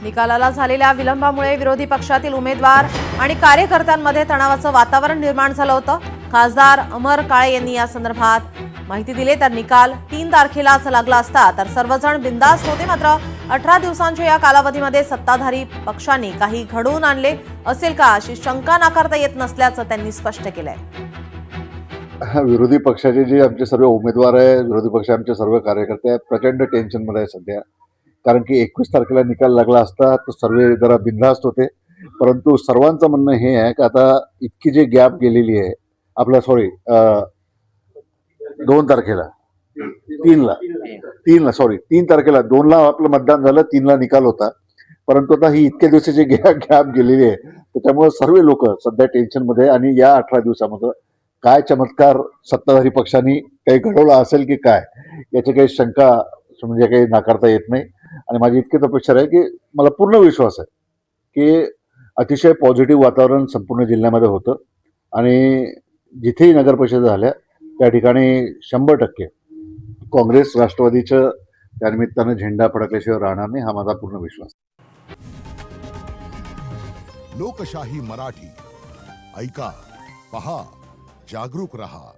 निकालाला झालेल्या विलंबामुळे विरोधी पक्षातील उमेदवार आणि कार्यकर्त्यांमध्ये तणावाचं वातावरण निर्माण झालं होतं। खासदार अमर काळे यांनी या संदर्भात माहिती दिली तर निकाल 3 तारखेलाच लागला असता तर सर्वजण बिंदास्त होते। मात्र 18 दिवसांच्या या कालावधीमध्ये सत्ताधारी पक्षांनी काही घडवून आणले असेल का अशी शंका नाकारता येत नसल्याचं त्यांनी स्पष्ट केलंय। विरोधी पक्षाचे जे आमचे सर्व उमेदवार आहे, विरोधी पक्ष आमचे सर्व कार्यकर्ते आहेत, प्रचंड टेन्शनमध्ये आहे सध्या। कारण की 21 तारखेला निकाल लागला असता तर सर्व जरा बिनधास्त होते। परंतु सर्वांचं म्हणणं हे आहे की आता इतकी जी गॅप गेलेली आहे, आपला 2 तारखेला 3 तारखेला 2ला आपलं मतदान झालं, 3ला निकाल होता। परंतु आता ही इतक्या दिवसाची गॅप गेलेली आहे, त्याच्यामुळे सर्व लोक सध्या टेन्शनमध्ये आणि या 18 दिवसामध्ये काय चमत्कार सत्ताधारी पक्षांनी काही घडवला असेल की काय याची काही शंका म्हणजे काही नाकारता येत नाही। आणि माझी इतकीच अपेक्षा आहे की मला पूर्ण विश्वास आहे की अतिशय पॉझिटिव्ह वातावरण संपूर्ण जिल्ह्यामध्ये होतं आणि जिथेही नगर परिषद झाल्या त्या ठिकाणी 100% काँग्रेस राष्ट्रवादीचं त्यानिमित्तानं झेंडा फडकल्याशिवाय राहणार नाही, हा माझा पूर्ण विश्वास। लोकशाही मराठी ऐका, पहा, जागरूक रहा।